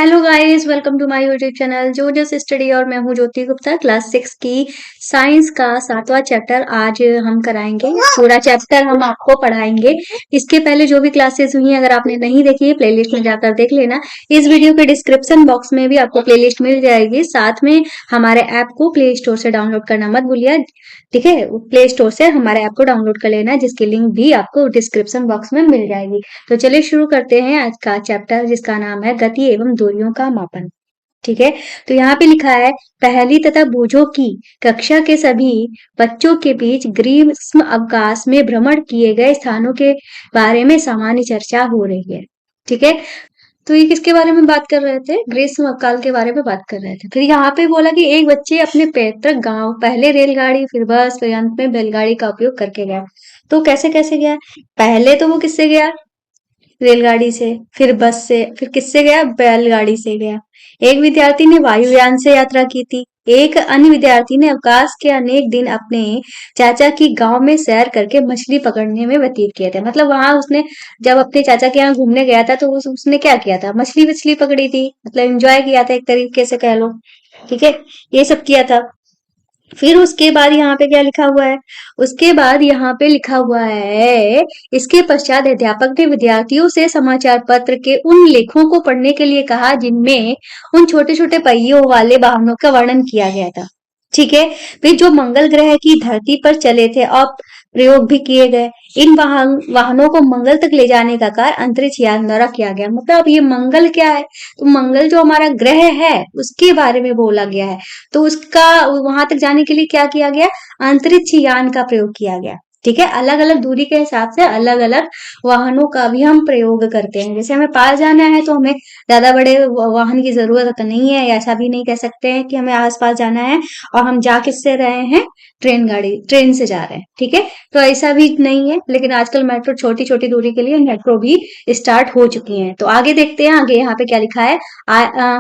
Hello guys, welcome to my YouTube channel जो just study. और मैं हूँ ज्योति गुप्ता। क्लास 6 की साइंस का 7वां चैप्टर आज हम कराएंगे। पूरा चैप्टर हम आपको पढ़ाएंगे। इसके पहले जो भी क्लासेस हुई हैं, अगर आपने नहीं देखी है, प्लेलिस्ट में जाकर देख लेना। इस वीडियो के डिस्क्रिप्शन बॉक्स में भी आपको प्लेलिस्ट मिल जाएगी। साथ में हमारे ऐप को प्ले स्टोर से डाउनलोड करना मत भूलिए। ठीक है, प्ले स्टोर से हमारे ऐप को डाउनलोड कर लेना, जिसकी लिंक भी आपको डिस्क्रिप्शन बॉक्स में मिल जाएगी। तो चलिए शुरू करते हैं आज का चैप्टर, जिसका नाम है गति एवं दूरियों का मापन। ठीक है, तो यहाँ पे लिखा है पहली तथा बूझो की कक्षा के सभी बच्चों के बीच ग्रीष्म अवकाश में भ्रमण किए गए स्थानों के बारे में सामान्य चर्चा हो रही है। ठीक है, तो ये किसके बारे में बात कर रहे थे? ग्रीष्म काल के बारे में बात कर रहे थे। फिर यहाँ पे बोला कि एक बच्चे अपने पैतृक गांव पहले रेलगाड़ी, फिर बस, फिर अंत में बैलगाड़ी का उपयोग करके गया। तो कैसे कैसे गया? पहले तो वो किससे गया? रेलगाड़ी से, फिर बस से, फिर किससे गया? बैलगाड़ी से गया। एक विद्यार्थी ने वायुयान से यात्रा की थी। एक अन्य विद्यार्थी ने अवकाश के अनेक दिन अपने चाचा की गांव में सैर करके मछली पकड़ने में व्यतीत किए थे। मतलब वहां उसने जब अपने चाचा के यहाँ घूमने गया था तो उसने क्या किया था? मछली वछली पकड़ी थी, मतलब एंजॉय किया था एक तरीके से कह लो। ठीक है, ये सब किया था। फिर उसके बाद यहाँ पे क्या लिखा हुआ है? उसके बाद यहाँ पे लिखा हुआ है, इसके पश्चात अध्यापक ने विद्यार्थियों से समाचार पत्र के उन लेखों को पढ़ने के लिए कहा जिनमें उन छोटे छोटे पहियों वाले वाहनों का वर्णन किया गया था। ठीक है, वे जो मंगल ग्रह की धरती पर चले थे और प्रयोग भी किए गए। इन वाहनों को मंगल तक ले जाने का कार्य अंतरिक्ष यान द्वारा किया गया। मतलब ये मंगल क्या है? तो मंगल जो हमारा ग्रह है उसके बारे में बोला गया है। तो उसका वहां तक जाने के लिए क्या किया गया? अंतरिक्ष यान का प्रयोग किया गया। ठीक है, अलग अलग दूरी के हिसाब से अलग अलग वाहनों का भी हम प्रयोग करते हैं। जैसे हमें पास जाना है तो हमें ज्यादा बड़े वाहन की जरूरत नहीं है। ऐसा भी नहीं कह सकते हैं कि हमें आस पास जाना है और हम जा किससे रहे हैं? ट्रेन से जा रहे हैं। ठीक है, तो ऐसा भी नहीं है। लेकिन आजकल मेट्रो छोटी छोटी दूरी के लिए मेट्रो भी स्टार्ट हो चुकी है। तो आगे देखते हैं, आगे यहाँ पे क्या लिखा है।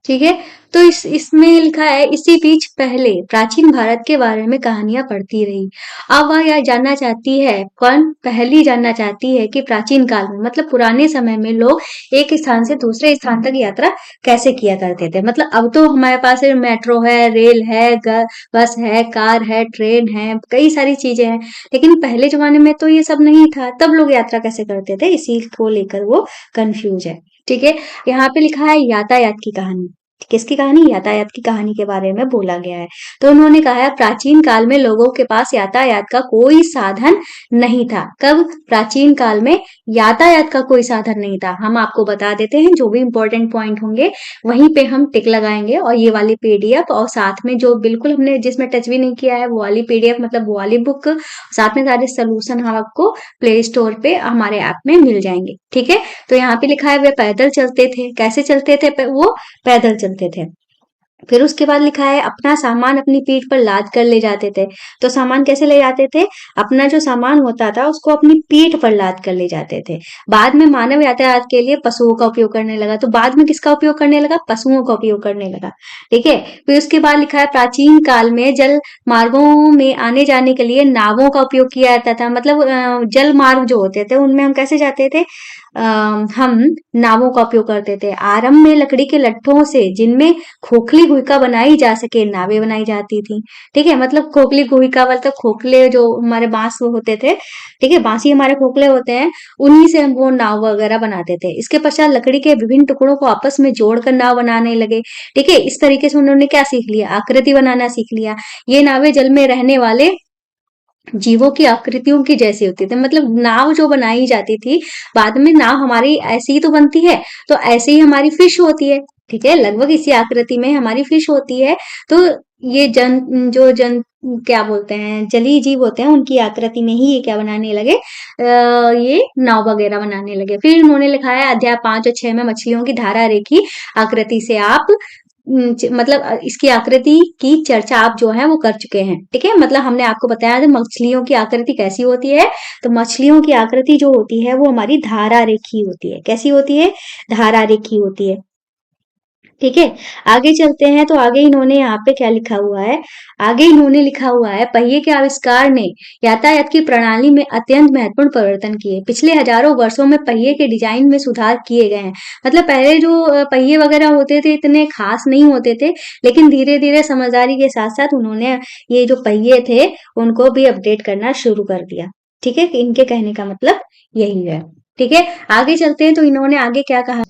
ठीक है, तो इसमें लिखा है इसी बीच पहले प्राचीन भारत के बारे में कहानियां पढ़ती रही। अब वह यह जानना चाहती है, कौन? पहली जानना चाहती है कि प्राचीन काल में, मतलब पुराने समय में, लोग एक स्थान से दूसरे स्थान तक यात्रा कैसे किया करते थे। मतलब अब तो हमारे पास मेट्रो है, रेल है, बस है, कार है, ट्रेन है, कई सारी चीजें हैं। लेकिन पहले जमाने में तो ये सब नहीं था। तब लोग यात्रा कैसे करते थे, इसी को लेकर वो कंफ्यूज है। ठीक है, यहाँ पे लिखा है यातायात की कहानी। किसकी कहानी? यातायात की कहानी के बारे में बोला गया है। तो उन्होंने कहा है प्राचीन काल में लोगों के पास यातायात का कोई साधन नहीं था। कब? प्राचीन काल में यातायात का कोई साधन नहीं था। हम आपको बता देते हैं, जो भी इंपॉर्टेंट पॉइंट होंगे वहीं पे हम टिक लगाएंगे। और ये वाली पीडीएफ और साथ में जो बिल्कुल हमने जिसमें टच भी नहीं किया है वो वाली पीडीएफ, मतलब वो वाली बुक, साथ में सारे सोल्यूशन हम आपको प्ले स्टोर पे हमारे ऐप में मिल जाएंगे। ठीक है, तो यहाँ पे लिखा है वे पैदल चलते थे। कैसे चलते थे? वो पैदल चलते थे। फिर उसके बाद लिखा है अपना सामान अपनी पीठ पर लाद कर ले जाते थे। तो सामान कैसे ले जाते थे? अपना जो सामान होता था उसको अपनी पीठ पर लाद कर ले जाते थे। बाद में मानव यातायात के लिए पशुओं का उपयोग करने लगा। तो बाद में किसका उपयोग करने लगा? पशुओं का उपयोग करने लगा। ठीक है, फिर उसके बाद लिखा है प्राचीन काल में जल मार्गों में आने जाने के लिए नावों का उपयोग किया जाता था। मतलब जल मार्ग जो होते थे उनमें हम कैसे जाते थे? हम नावों का उपयोग करते थे। आरंभ में लकड़ी के लट्ठों से, जिनमें खोखली गुहिका बनाई जा सके, नावें बनाई जाती थी। ठीक है, मतलब खोखली गुहिका मतलब खोखले जो हमारे बांस होते थे। ठीक है, बांसी हमारे खोखले होते हैं, उन्हीं से हम वो नाव वगैरह बनाते थे। इसके पश्चात लकड़ी के विभिन्न टुकड़ों को आपस में जोड़कर नाव बनाने लगे। ठीक है, इस तरीके से उन्होंने क्या सीख लिया? आकृति बनाना सीख लिया। ये नावें जल में रहने वाले जीवों की आकृतियों की जैसी होती थी। मतलब नाव जो बनाई जाती थी, बाद में नाव हमारी ऐसी ही तो बनती है। तो ऐसे ही हमारी फिश होती है। ठीक है, लगभग इसी आकृति में हमारी फिश होती है। तो ये जन क्या बोलते हैं, जलीय जीव होते हैं, उनकी आकृति में ही ये क्या बनाने लगे? ये नाव वगैरह बनाने लगे। फिर इन्होंने लिखा है अध्याय 5 और 6 में मछलियों की धारा रेखी आकृति से आप मतलब इसकी आकृति की चर्चा आप जो है वो कर चुके हैं। ठीक है, मतलब हमने आपको बताया था मछलियों की आकृति कैसी होती है। तो मछलियों की आकृति जो होती है वो हमारी धारा रेखी होती है। कैसी होती है? धारा रेखी होती है। ठीक है। आगे चलते हैं तो आगे इन्होंने यहाँ पे क्या लिखा हुआ है, आगे इन्होंने लिखा हुआ है पहिए के आविष्कार ने यातायात की प्रणाली में अत्यंत महत्वपूर्ण परिवर्तन किए। पिछले हजारों वर्षों में पहिए के डिजाइन में सुधार किए गए हैं। मतलब पहले जो पहिए वगैरह होते थे इतने खास नहीं होते थे, लेकिन धीरे धीरे समझदारी के साथ साथ उन्होंने ये जो पहिए थे उनको भी अपडेट करना शुरू कर दिया। ठीक है, इनके कहने का मतलब यही है। ठीक है, आगे चलते हैं तो इन्होंने आगे क्या कहा।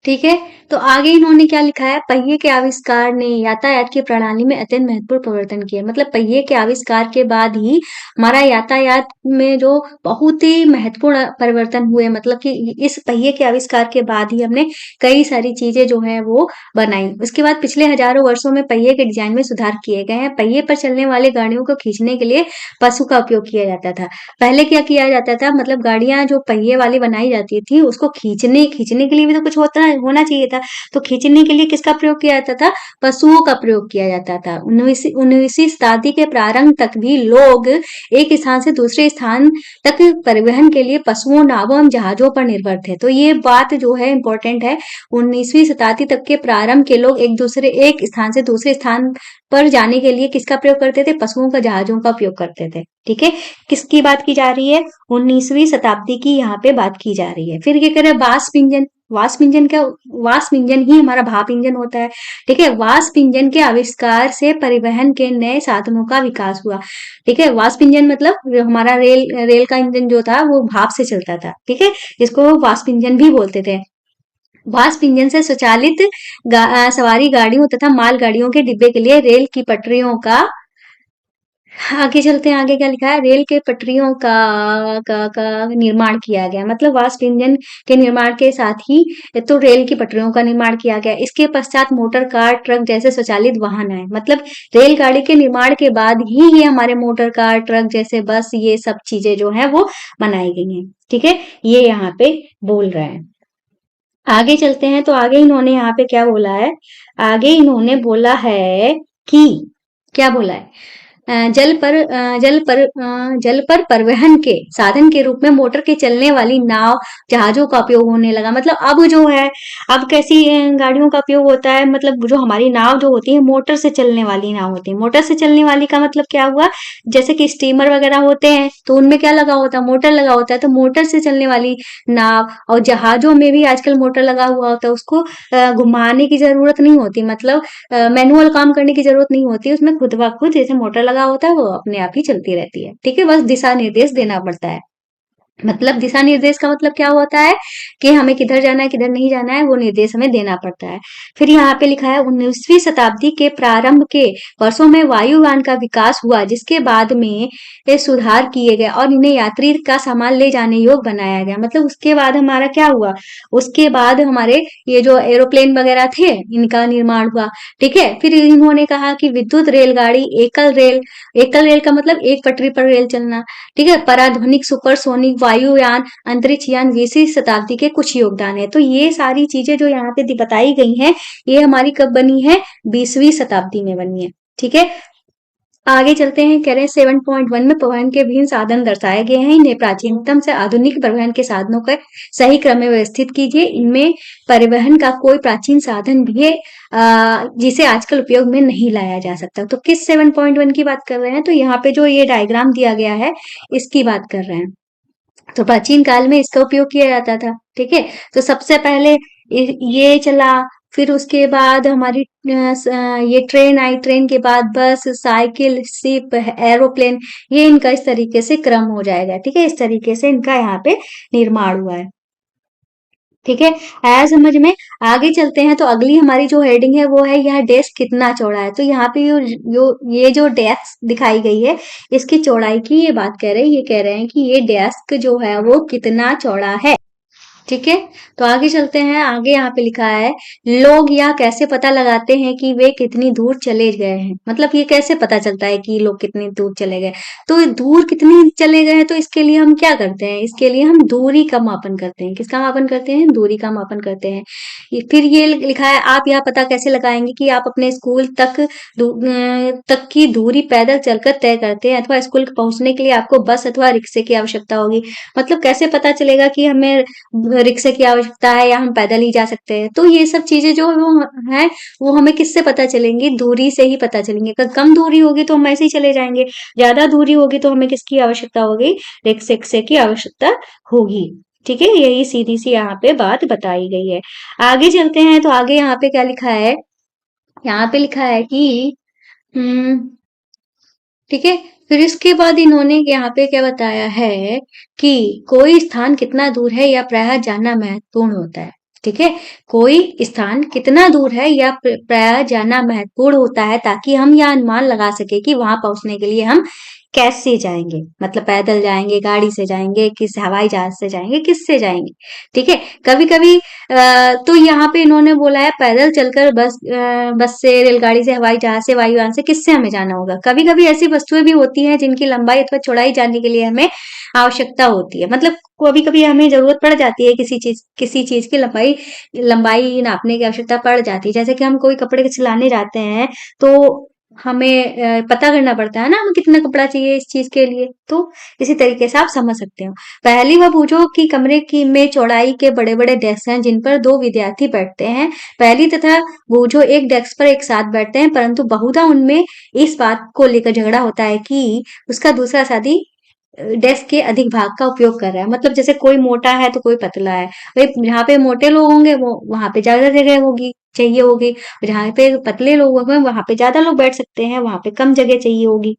ठीक है, तो आगे इन्होंने क्या लिखा है, पहिए के आविष्कार ने यातायात की प्रणाली में अत्यंत महत्वपूर्ण परिवर्तन किए। मतलब पहिए के आविष्कार के बाद ही हमारा यातायात में जो बहुत ही महत्वपूर्ण परिवर्तन हुए, मतलब कि इस पहिए के आविष्कार के बाद ही हमने कई सारी चीजें जो है वो बनाई। उसके बाद पिछले हजारों वर्षों में पहिए के डिजाइन में सुधार किए गए हैं। पहिए पर चलने वाले गाड़ियों को खींचने के लिए पशु का उपयोग किया जाता था। पहले क्या किया जाता था, मतलब गाड़ियां जो पहिए वाली बनाई जाती थी उसको खींचने खींचने के लिए भी तो कुछ होता होना चाहिए था। तो खींचने के लिए किसका प्रयोग किया जाता था, पशुओं का प्रयोग किया जाता था। 19वीं शताब्दी के प्रारंभ तक भी लोग एक स्थान से दूसरे स्थान तक परिवहन के लिए पशुओं, नावों एवं जहाजों पर निर्भर थे। तो ये बात जो है इंपॉर्टेंट है। 19वीं शताब्दी तक के प्रारंभ के लोग एक स्थान से दूसरे स्थान पर जाने के लिए किसका प्रयोग करते थे, पशुओं का, जहाजों का उपयोग करते थे। ठीक है, किसकी बात की जा रही है, 19वीं शताब्दी की यहाँ पे बात की जा रही है। फिर ये कह रहे हैं वाष्प इंजन। वाष्प इंजन क्या, वाष्प इंजन ही हमारा भाप इंजन होता है। ठीक है, वाष्प इंजन के आविष्कार से परिवहन के नए साधनों का विकास हुआ। ठीक है, वाष्प इंजन मतलब हमारा रेल रेल का इंजन जो था वो भाप से चलता था। ठीक है, इसको वाष्प इंजन भी बोलते थे। वाष्प इंजन से स्वचालित सवारी गाड़ियों तथा माल गाड़ियों के डिब्बे के लिए रेल की पटरियों का, आगे चलते हैं, आगे क्या लिखा है, रेल के पटरियों का निर्माण किया गया। मतलब वाष्प इंजन के निर्माण के साथ ही तो रेल की पटरियों का निर्माण किया गया। इसके पश्चात मोटर कार, ट्रक जैसे स्वचालित वाहन आए। मतलब रेलगाड़ी के निर्माण के बाद ही ये हमारे मोटर कार, ट्रक जैसे बस, ये सब चीजें जो है वो बनाई गई हैं। ठीक है, ये यहाँ पे बोल रहे हैं। आगे चलते हैं तो आगे इन्होंने यहाँ पे क्या बोला है, आगे इन्होंने बोला है कि, क्या बोला है, जल पर परिवहन के साधन के रूप में मोटर के चलने वाली नाव, जहाजों का उपयोग होने लगा। मतलब अब जो है, अब कैसी गाड़ियों का उपयोग होता है, मतलब जो हमारी नाव जो होती है मोटर से चलने वाली नाव होती है। मोटर से चलने वाली का मतलब क्या हुआ, जैसे कि स्टीमर वगैरह होते हैं तो उनमें क्या लगा होता है, मोटर लगा होता है। तो मोटर से चलने वाली नाव, और जहाजों में भी आजकल मोटर लगा हुआ होता है, उसको घुमाने की जरूरत नहीं होती। मतलब मैनुअल काम करने की जरूरत नहीं होती, उसमें खुद ब खुद जैसे मोटर लगा होता है वो अपने आप ही चलती रहती है। ठीक है, बस दिशा निर्देश देना पड़ता है। मतलब दिशा निर्देश का मतलब क्या होता है कि हमें किधर जाना है किधर नहीं जाना है, वो निर्देश हमें देना पड़ता है। फिर यहाँ पे लिखा है 19वीं शताब्दी के प्रारंभ के वर्षों में वायुयान का विकास हुआ, जिसके बाद में ये सुधार किए गए और इन्हें यात्री का सामान ले जाने योग्य बनाया गया। मतलब उसके बाद हमारा क्या हुआ, उसके बाद हमारे ये जो एरोप्लेन वगैरह थे इनका निर्माण हुआ। ठीक है, फिर इन्होंने कहा कि विद्युत रेलगाड़ी, एकल रेल का मतलब एक पटरी पर रेल चलना। ठीक है, पराध्वनिक, सुपरसोनिक, वायुयान, अंतरिक्ष यान 20वीं शताब्दी के कुछ योगदान है। तो ये सारी चीजें जो यहाँ पे बताई गई हैं, ये हमारी कब बनी है, 20वीं शताब्दी में बनी है। ठीक है, आगे चलते हैं, कह रहे हैं 7.1 में परिवहन के विभिन्न साधन दर्शाए गए हैं। इन्हें प्राचीनतम से आधुनिक परिवहन के साधनों का सही क्रम में व्यवस्थित कीजिए। इनमें परिवहन का कोई प्राचीन साधन भी है जिसे आजकल उपयोग में नहीं लाया जा सकता। तो किस 7.1 की बात कर रहे हैं, तो यहाँ पे जो ये डायग्राम दिया गया है इसकी बात कर रहे हैं। तो प्राचीन काल में इसका उपयोग किया जाता था। ठीक है, तो सबसे पहले ये चला, फिर उसके बाद हमारी ये ट्रेन आई, ट्रेन के बाद बस, साइकिल, शिप, एरोप्लेन, ये इनका इस तरीके से क्रम हो जाएगा। ठीक है, इस तरीके से इनका यहाँ पे निर्माण हुआ है। ठीक है, आया समझ में। आगे चलते हैं तो अगली हमारी जो हेडिंग है वो है यह डेस्क कितना चौड़ा है। तो यहाँ पे ये जो डेस्क दिखाई गई है इसकी चौड़ाई की ये बात कर रहे हैं। ये कह रहे हैं कि ये डेस्क जो है वो कितना चौड़ा है। ठीक है, तो आगे चलते हैं, आगे यहाँ पे लिखा है लोग यह कैसे पता लगाते हैं कि वे कितनी दूर चले गए हैं। मतलब ये कैसे पता चलता है कि लोग कितनी दूर चले गए, तो दूर कितनी चले गए हैं, तो इसके लिए हम क्या करते हैं, इसके लिए हम दूरी का मापन करते हैं। किसका मापन करते हैं, दूरी का मापन करते हैं। फिर ये लिखा है आप यह पता कैसे लगाएंगे कि आप अपने स्कूल तक की दूरी पैदल चलकर तय करते हैं अथवा स्कूल पहुंचने के लिए आपको बस अथवा रिक्शे की आवश्यकता होगी। मतलब कैसे पता चलेगा कि हमें रिक्शे की आवश्यकता है या हम पैदल ही जा सकते हैं। तो ये सब चीजें जो वो है वो हमें किससे पता चलेंगी, दूरी से ही पता चलेंगी। अगर कम दूरी होगी तो हम ऐसे ही चले जाएंगे, ज्यादा दूरी होगी तो हमें किसकी आवश्यकता होगी, रिक्शे की आवश्यकता होगी। ठीक है, यही सीधी सी यहाँ पे बात बताई गई है। आगे चलते हैं तो आगे यहाँ पे क्या लिखा है, यहाँ पे लिखा है कि हम्म ठीक है, फिर इसके बाद इन्होंने यहाँ पे क्या बताया है कि कोई स्थान कितना दूर है या प्रायः जानना महत्वपूर्ण होता है। ठीक है, कोई स्थान कितना दूर है या प्रायः जानना महत्वपूर्ण होता है, ताकि हम यह अनुमान लगा सके कि वहां पहुंचने के लिए हम कैसे जाएंगे, मतलब पैदल जाएंगे, गाड़ी से जाएंगे, किस हवाई जहाज से जाएंगे, किससे जाएंगे। ठीक है, कभी कभी तो यहाँ पे इन्होंने बोला है पैदल चलकर, बस से, रेलगाड़ी से, हवाई जहाज से, वायुयान से, किससे हमें जाना होगा। कभी कभी ऐसी वस्तुएं भी होती हैं जिनकी लंबाई अथवा चौड़ाई जानने के लिए हमें आवश्यकता होती है, मतलब कभी कभी हमें जरूरत पड़ जाती है किसी चीज की लंबाई लंबाई नापने की आवश्यकता पड़ जाती है। जैसे कि हम कोई कपड़े सिलाने जाते हैं तो हमें पता करना पड़ता है ना हमें कितना कपड़ा चाहिए इस चीज के लिए। तो इसी तरीके से आप समझ सकते हो। पहली वह पूछो कि कमरे की में चौड़ाई के बड़े बड़े डेस्क हैं जिन पर दो विद्यार्थी बैठते हैं। पहली तथा बूझो एक डेस्क पर एक साथ बैठते हैं, परंतु बहुधा उनमें इस बात को लेकर झगड़ा होता है कि उसका दूसरा साथी डेस्क के अधिक भाग का उपयोग कर रहा है। मतलब जैसे कोई मोटा है तो कोई पतला है, भाई जहाँ पे मोटे लोग होंगे वो वहां पे ज्यादा जगह होगी, चाहिए होगी, जहाँ पे पतले लोग होंगे वहां पे ज्यादा लोग बैठ सकते हैं, वहां पे कम जगह चाहिए होगी।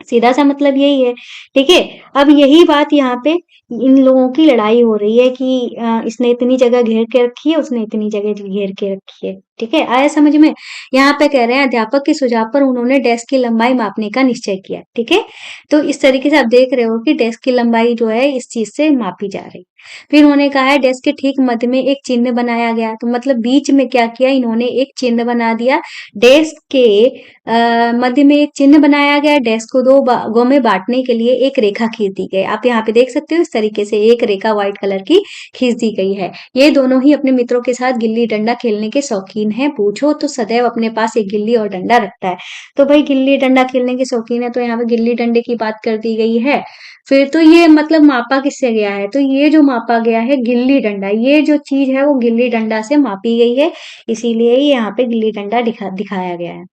सीधा सा मतलब यही है। ठीक है, अब यही बात यहाँ पे इन लोगों की लड़ाई हो रही है कि इसने इतनी जगह घेर के रखी है, उसने इतनी जगह घेर के रखी है। ठीक है, आया समझ में। यहाँ पे कह रहे हैं अध्यापक के सुझाव पर उन्होंने डेस्क की लंबाई मापने का निश्चय किया। ठीक है, तो इस तरीके से आप देख रहे हो कि डेस्क की लंबाई जो है इस चीज से मापी जा रही है। फिर उन्होंने कहा है डेस्क के ठीक मध्य में एक चिन्ह बनाया गया, तो मतलब बीच में क्या किया इन्होंने, एक चिन्ह बना दिया। डेस्क के मध्य में एक चिन्ह बनाया गया, डेस्क को दो भागों में बांटने के लिए एक रेखा खींच दी गई। आप यहाँ पे देख सकते हो इस तरीके से एक रेखा व्हाइट कलर की खींच दी गई है। ये दोनों ही अपने मित्रों के साथ गिल्ली डंडा खेलने के शौकीन हैं। पूछो तो सदैव अपने पास एक गिल्ली और डंडा रखता है। तो भाई गिल्ली डंडा खेलने के शौकीन है, तो यहाँ पे गिल्ली डंडे की बात कर दी गई है। फिर तो ये मतलब मापा किससे गया है, तो ये जो मापा गया है गिल्ली डंडा, ये जो चीज है वो गिल्ली डंडा से मापी गई है, इसीलिए यहाँ पे गिल्ली डंडा दिखाया गया है।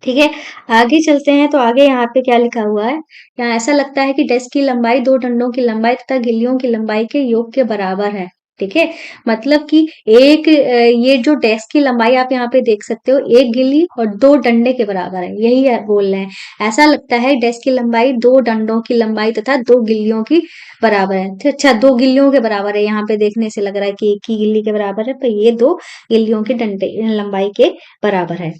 ठीक है, आगे चलते हैं तो आगे यहाँ पे क्या लिखा हुआ है। यहाँ ऐसा लगता है कि डेस्क की लंबाई दो डंडों की लंबाई तथा गिल्लियों की लंबाई के योग के बराबर है। ठीक है, मतलब कि ये जो डेस्क की लंबाई आप यहाँ पे देख सकते हो, एक गिल्ली और दो डंडे के बराबर है, यही बोल रहे हैं। ऐसा लगता है डेस्क की लंबाई दो डंडों की लंबाई तथा दो गिल्लियों की बराबर है। तो अच्छा, दो गिल्लियों के बराबर है, यहाँ पे देखने से लग रहा है कि एक ही गिल्ली के बराबर है, पर ये दो गिल्लियों की डंडे लंबाई के बराबर है।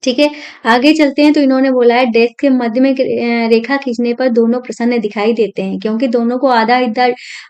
ठीक है, आगे चलते हैं तो इन्होंने बोला है डेस्क के मध्य में रेखा खींचने पर दोनों प्रसन्न दिखाई देते हैं, क्योंकि दोनों को आधा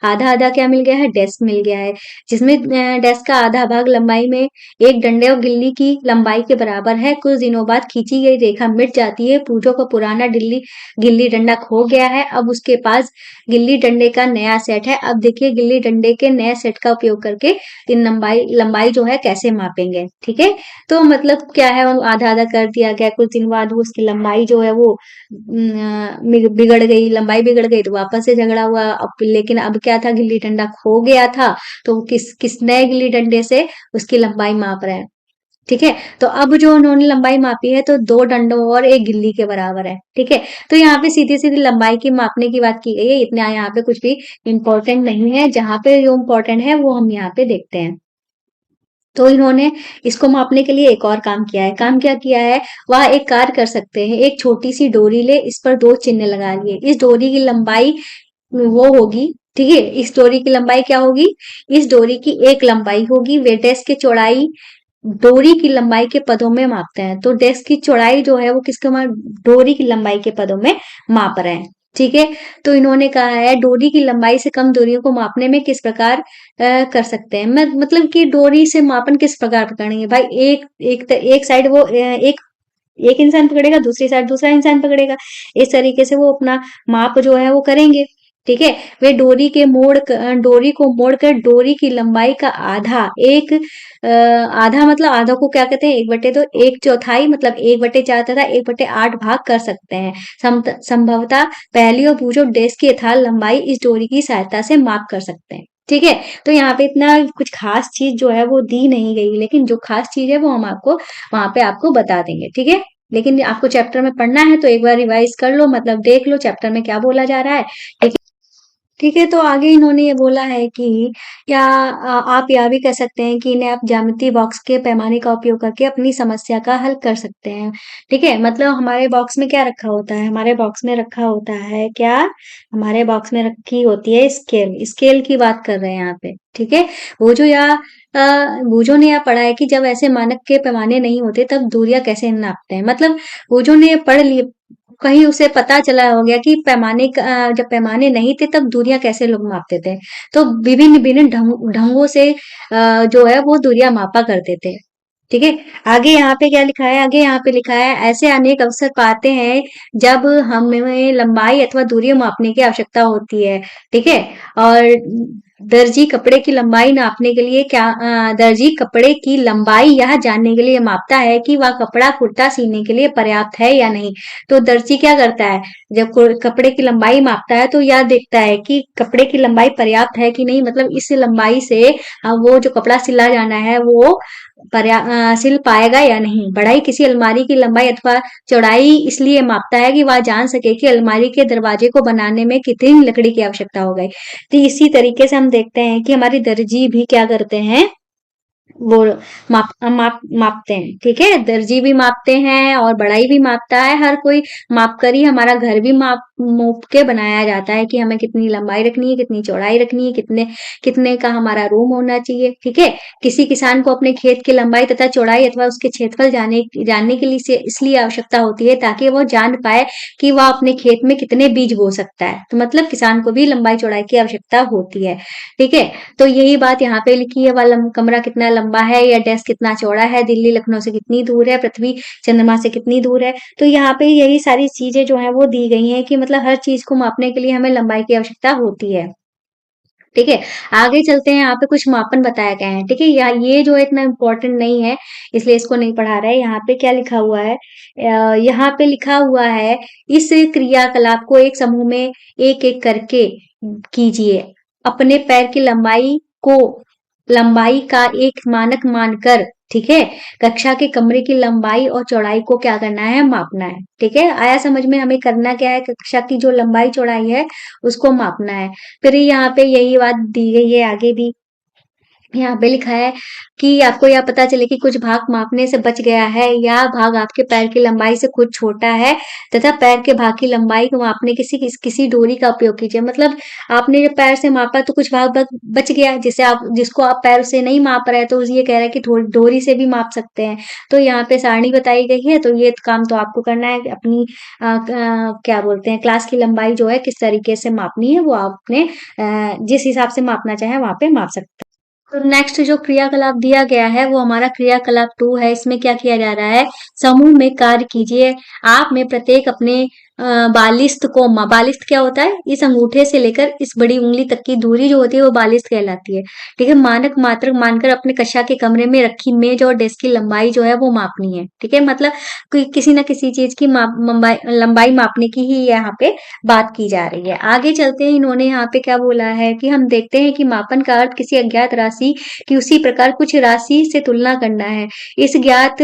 आधा क्या मिल गया है, डेस्क मिल गया है, जिसमें डेस्क का आधा भाग लंबाई में एक डंडे और गिल्ली की लंबाई के बराबर है। कुछ दिनों बाद खींची गई रेखा मिट जाती है। पूजो का पुराना गिल्ली डंडा खो गया है, अब उसके पास गिल्ली डंडे का नया सेट है। अब देखिए गिल्ली डंडे के नए सेट का उपयोग करके इन लंबाई लंबाई जो है कैसे मापेंगे। ठीक है, तो मतलब क्या है, वो आधा आधा कर दिया गया। कुछ दिन बाद वो उसकी लंबाई जो है वो बिगड़ गई, लंबाई बिगड़ गई तो वापस से झगड़ा हुआ। अब लेकिन अब क्या था, गिल्ली डंडा खो गया था, तो किस नए गिल्ली डंडे से उसकी लंबाई माप रहे हैं। ठीक है, तो अब जो उन्होंने लंबाई मापी है तो दो डंडों और एक गिल्ली के बराबर है। ठीक है, तो यहाँ पे सीधी सीधी लंबाई की मापने की बात की गई है, इतना यहाँ पे कुछ भी इंपॉर्टेंट नहीं है। जहां पे जो इम्पोर्टेंट है वो हम यहाँ पे देखते हैं। तो इन्होंने इसको मापने के लिए एक और काम किया है। काम क्या किया है, वह एक कार्य कर सकते हैं। एक छोटी सी डोरी ले, इस पर दो चिन्ह लगा लिए। इस डोरी की लंबाई वो होगी, ठीक है, इस डोरी की लंबाई क्या होगी, इस डोरी की एक लंबाई होगी। वे डेस्क की चौड़ाई डोरी की लंबाई के पदों में मापते हैं। तो डेस्क की चौड़ाई जो है वो किसके डोरी की लंबाई के पदों में माप रहे हैं। ठीक है, तो इन्होंने कहा है डोरी की लंबाई से कम दूरियों को मापने में किस प्रकार कर सकते हैं। मतलब कि डोरी से मापन किस प्रकार पकड़ेंगे भाई, एक साइड वो एक एक इंसान पकड़ेगा, दूसरी साइड दूसरा इंसान पकड़ेगा, इस तरीके से वो अपना माप जो है वो करेंगे। ठीक है। वे डोरी को मोड़कर डोरी की लंबाई का आधा एक आधा मतलब आधा को क्या कहते हैं, 1/2, एक चौथाई मतलब 1/4 तथा 1/8 भाग कर सकते हैं। संभवतः पहली और बूझो डेस्क की यथार्थ लंबाई इस डोरी की सहायता से माप कर सकते हैं। ठीक है। तो यहाँ पे इतना कुछ खास चीज जो है वो दी नहीं गई, लेकिन जो खास चीज है वो हम आपको वहां पे आपको बता देंगे। ठीक है। लेकिन आपको चैप्टर में पढ़ना है तो एक बार रिवाइज कर लो, मतलब देख लो चैप्टर में क्या बोला जा रहा है। ठीक है। ठीक है, तो आगे इन्होंने ये बोला है कि या आप यह भी कह सकते हैं कि इन्हें आप ज्यामिति बॉक्स के पैमाने का उपयोग करके अपनी समस्या का हल कर सकते हैं। ठीक है, मतलब हमारे बॉक्स में क्या रखा होता है, हमारे बॉक्स में रखा होता है क्या, हमारे बॉक्स में रखी होती है स्केल। स्केल की बात कर रहे हैं यहाँ पे। ठीक है। वो जो या बूझो ने यह पढ़ा है कि जब ऐसे मानक के पैमाने नहीं होते तब दूरियां कैसे नापते हैं। मतलब बूझो ने ये पढ़ लिए, कहीं उसे पता चला हो गया कि जब पैमाने नहीं थे तब दूरियां कैसे लोग मापते थे। तो विभिन्न विभिन्न ढंगों से जो है वो दूरियां मापा करते थे। ठीक है। आगे यहाँ पे क्या लिखा है, आगे यहाँ पे लिखा है ऐसे अनेक अवसर पाते हैं जब हमें लंबाई अथवा दूरी मापने की आवश्यकता होती है। ठीक है। और दर्जी कपड़े की लंबाई नापने के लिए दर्जी कपड़े की लंबाई यह जानने के लिए मापता है कि वह कपड़ा कुर्ता सीने के लिए पर्याप्त है या नहीं। तो दर्जी क्या करता है, जब कपड़े की लंबाई मापता है तो यह देखता है कि कपड़े की लंबाई पर्याप्त है कि नहीं, मतलब इस लंबाई से वो जो कपड़ा सिला जाना है वो सिल पाएगा या नहीं। बढ़ाई किसी अलमारी की लंबाई अथवा चौड़ाई इसलिए मापता है कि वह जान सके कि अलमारी के दरवाजे को बनाने में कितनी लकड़ी की आवश्यकता हो गई। तो इसी तरीके से हम देखते हैं कि हमारी दर्जी भी क्या करते हैं, वो मापते हैं। ठीक है। दर्जी भी मापते हैं और बढ़ाई भी मापता है। हर कोई माप कर ही हमारा घर भी माप के बनाया जाता है कि हमें कितनी लंबाई रखनी है, कितनी चौड़ाई रखनी है, कितने कितने का हमारा रूम होना चाहिए। ठीक है। किसी किसान को अपने खेत की लंबाई तथा चौड़ाई अथवा उसके क्षेत्रफल जानने के लिए इसलिए आवश्यकता होती है ताकि वो जान पाए कि वह अपने खेत में कितने बीज बो सकता है। तो मतलब किसान को भी लंबाई चौड़ाई की आवश्यकता होती है। ठीक है। तो यही बात यहाँ पे लिखी है, वाला कमरा कितना लंबा है या डेस्क कितना चौड़ा है, दिल्ली लखनऊ से कितनी दूर है, पृथ्वी चंद्रमा से कितनी दूर है। तो यहाँ पे यही सारी चीजें जो है वो दी गई हैं कि मतलब हर चीज को मापने के लिए हमें लंबाई की आवश्यकता होती है। ठीक है। आगे चलते हैं, यहाँ पे कुछ मापन बताया गया है। ठीक है। ये जो इतना इम्पोर्टेंट नहीं है इसलिए इसको नहीं पढ़ा रहे। यहाँ पे क्या लिखा हुआ है, यहाँ पे लिखा हुआ है इस क्रियाकलाप को एक समूह में एक एक करके कीजिए। अपने पैर की लंबाई का एक मानक मानकर, ठीक है, कक्षा के कमरे की लंबाई और चौड़ाई को क्या करना है, मापना है। ठीक है। आया समझ में, हमें करना क्या है, कक्षा की जो लंबाई चौड़ाई है उसको मापना है। फिर यहाँ पे यही बात दी गई है आगे भी। यहाँ पे लिखा है कि आपको यह पता चले कि कुछ भाग मापने से बच गया है या भाग आपके पैर की लंबाई से कुछ छोटा है तथा पैर के भाग की लंबाई को मापने किसी डोरी का उपयोग कीजिए। मतलब आपने जब पैर से मापा तो कुछ भाग बच गया, जिसको आप पैर से नहीं माप रहे तो ये कह रहा है कि डोरी से भी माप सकते हैं। तो यहाँ पे सारणी बताई गई है, तो ये काम तो आपको करना है। अपनी क्या बोलते हैं, क्लास की लंबाई जो है किस तरीके से मापनी है वो आपने जिस हिसाब से मापना चाहे वहां पे माप सकते हैं। तो नेक्स्ट जो क्रियाकलाप दिया गया है वो हमारा क्रियाकलाप 2 है। इसमें क्या किया जा रहा है, समूह में कार्य कीजिए। आप में प्रत्येक अपने बालिस्त क्या होता है, इस अंगूठे से लेकर इस बड़ी उंगली तक की दूरी जो होती है वो बालिस्त कहलाती है। ठीक है। मानक मात्रक मानकर अपने कक्षा के कमरे में रखी मेज और डेस्क की लंबाई जो है वो मापनी है। ठीक है। मतलब किसी ना किसी चीज की लंबाई मापने की ही यहाँ पे बात की जा रही है। आगे चलते हैं, इन्होंने यहाँ पे क्या बोला है कि हम देखते हैं कि मापन का अर्थ किसी अज्ञात राशि की उसी प्रकार कुछ राशि से तुलना करना है। इस ज्ञात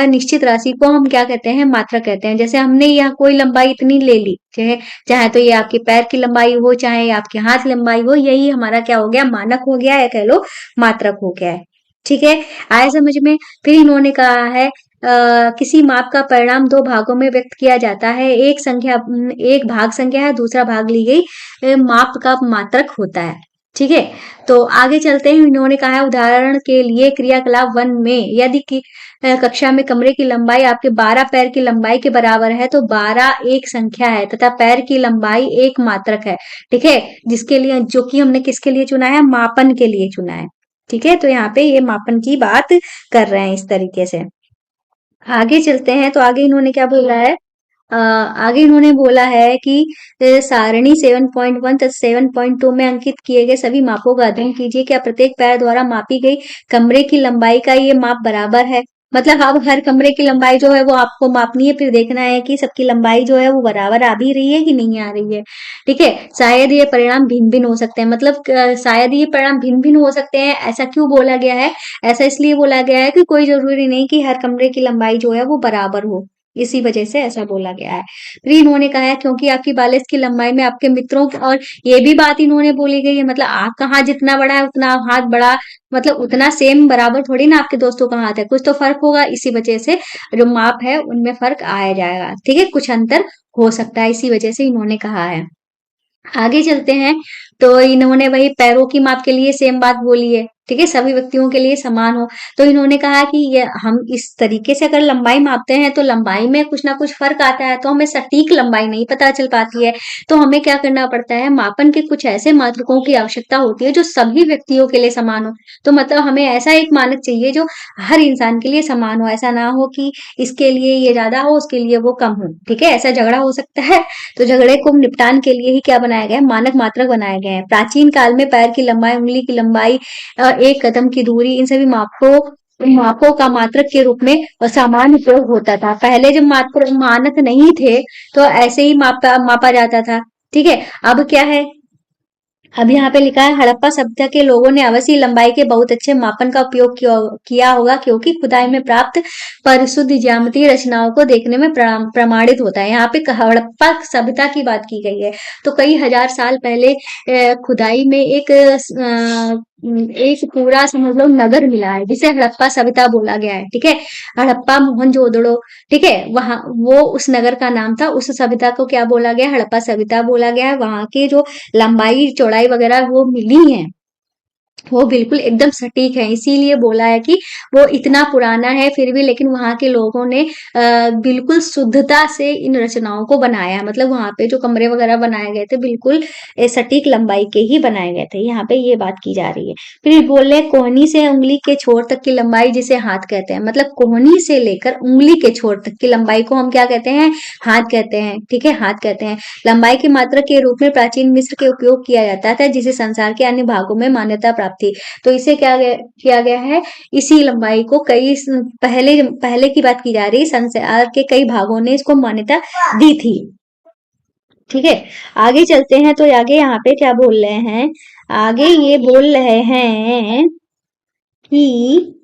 निश्चित राशि को हम क्या कहते हैं, मात्रा कहते हैं। जैसे हमने यहाँ कोई लंबाई इतनी ले ली, चाहे चाहे तो ये आपके पैर की लंबाई हो, चाहे आपके हाथ की लंबाई हो, यही हमारा क्या हो गया, मानक हो गया, या कह लो मात्रक हो गया है। ठीक है। आया समझ में। फिर इन्होंने कहा है किसी माप का परिणाम दो भागों में व्यक्त किया जाता है। एक भाग संख्या है, दूसरा भाग ली गई माप का मात्रक होता है। ठीक है। तो आगे चलते हैं, इन्होंने कहा है उदाहरण के लिए क्रियाकलाप 1 में यदि कक्षा में कमरे की लंबाई आपके 12 पैर की लंबाई के बराबर है तो 12 एक संख्या है तथा पैर की लंबाई एक मात्रक है। ठीक है। जिसके लिए, जो कि हमने किसके लिए चुना है, मापन के लिए चुना है। ठीक है। तो यहाँ पे ये मापन की बात कर रहे हैं इस तरीके से। आगे चलते हैं, तो आगे इन्होंने क्या बोला है, आगे इन्होंने बोला है कि सारणी 7.1 तथा 7.2 में अंकित किए गए सभी मापों का अध्ययन कीजिए। क्या प्रत्येक पैर द्वारा मापी गई कमरे की लंबाई का ये माप बराबर है? मतलब अब हर कमरे की लंबाई जो है वो आपको मापनी है, फिर देखना है कि सबकी लंबाई जो है वो बराबर आ भी रही है कि नहीं आ रही है। ठीक है, शायद ये परिणाम भिन्न भिन्न हो सकते हैं। मतलब शायद ये परिणाम भिन्न भिन्न हो सकते हैं, ऐसा क्यों बोला गया है? ऐसा इसलिए बोला गया है कि कोई जरूरी नहीं कि हर कमरे की लंबाई जो है वो बराबर हो, इसी वजह से ऐसा बोला गया है। फिर इन्होंने कहा है क्योंकि आपकी बालिश की लंबाई में आपके मित्रों और ये भी बात इन्होंने बोली गई है, मतलब आपका हाथ जितना बड़ा है उतना हाथ बड़ा, मतलब उतना सेम बराबर थोड़ी ना आपके दोस्तों का हाथ है, कुछ तो फर्क होगा, इसी वजह से जो माप है उनमें फर्क आया जाएगा। ठीक है, कुछ अंतर हो सकता है, इसी वजह से इन्होंने कहा है। आगे चलते हैं तो इन्होंने वही पैरों की माप के लिए सेम बात बोली है। ठीक है, सभी व्यक्तियों के लिए समान हो। तो इन्होंने कहा कि ये हम इस तरीके से अगर लंबाई मापते हैं तो लंबाई में कुछ ना कुछ फर्क आता है, तो हमें सटीक लंबाई नहीं पता चल पाती है। तो हमें क्या करना पड़ता है, मापन के कुछ ऐसे मात्रकों की आवश्यकता होती है जो सभी व्यक्तियों के लिए समान हो। तो मतलब हमें ऐसा एक मानक चाहिए जो हर इंसान के लिए समान हो, ऐसा ना हो कि इसके लिए ये ज्यादा हो उसके लिए वो कम हो। ठीक है, ऐसा झगड़ा हो सकता है। तो झगड़े को निपटान के लिए ही क्या बनाया गया है, मानक मात्रक बनाए गए हैं। प्राचीन काल में पैर की लंबाई, उंगली की लंबाई, एक कदम की दूरी, इन सभी मापों का मात्रक के रूप में सामान्य उपयोग होता था। पहले जब मानक नहीं थे तो ऐसे ही मापा जाता था। ठीक है, अब क्या है, अब यहाँ पे लिखा है हड़प्पा सभ्यता के लोगों ने अवश्य लंबाई के बहुत अच्छे मापन का उपयोग किया होगा, क्योंकि खुदाई में प्राप्त परिशुद्ध ज्यामितीय रचनाओं को देखने में प्रमाणित होता है। यहाँ पे हड़प्पा सभ्यता की बात की गई है, तो कई हजार साल पहले खुदाई में एक पूरा समझ लो नगर मिला है जिसे हड़प्पा सभ्यता बोला गया है। ठीक है, हड़प्पा मोहनजोदड़ो, ठीक है, वहां वो उस नगर का नाम था, उस सभ्यता को क्या बोला गया, हड़प्पा सभ्यता बोला गया है। वहां की जो लंबाई चौड़ाई वगैरह वो मिली है, वो बिल्कुल एकदम सटीक है, इसीलिए बोला है कि वो इतना पुराना है फिर भी, लेकिन वहां के लोगों ने बिल्कुल शुद्धता से इन रचनाओं को बनाया। मतलब वहां पे जो कमरे वगैरह बनाए गए थे बिल्कुल सटीक लंबाई के ही बनाए गए थे, यहाँ पे ये बात की जा रही है। फिर बोल रहे कोहनी से उंगली के छोर तक की लंबाई जिसे हाथ कहते हैं, मतलब कोहनी से लेकर उंगली के छोर तक की लंबाई को हम क्या कहते हैं, हाथ कहते हैं। ठीक है, हाथ कहते हैं। लंबाई की मात्रा के रूप में प्राचीन मिस्र के उपयोग किया जाता था, जिसे संसार के अन्य भागों में मान्यता प्राप्त थी। तो इसे किया गया है, इसी लंबाई को कई पहले पहले की बात की जा रही, संसार के कई भागों ने इसको मान्यता दी थी। ठीक है, आगे चलते हैं तो आगे यहाँ पे क्या बोल रहे हैं, आगे ये बोल रहे हैं कि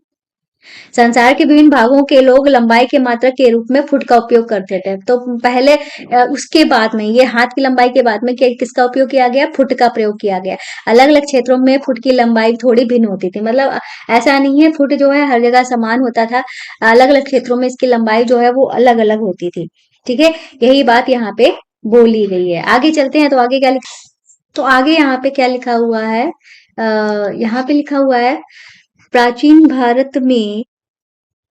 संसार के विभिन्न भागों के लोग लंबाई के मात्रक के रूप में फुट का उपयोग करते थे। तो पहले उसके बाद में ये हाथ की लंबाई के बाद में किसका उपयोग किया गया, फुट का प्रयोग किया गया। अलग अलग क्षेत्रों में फुट की लंबाई थोड़ी भिन्न होती थी, मतलब ऐसा नहीं है फुट जो है हर जगह समान होता था, अलग अलग क्षेत्रों में इसकी लंबाई जो है वो अलग अलग होती थी। ठीक है, यही बात यहाँ पे बोली गई है। आगे चलते हैं तो आगे क्या लिखा, तो आगे यहाँ पे क्या लिखा हुआ है, यहाँ पे लिखा हुआ है प्राचीन भारत में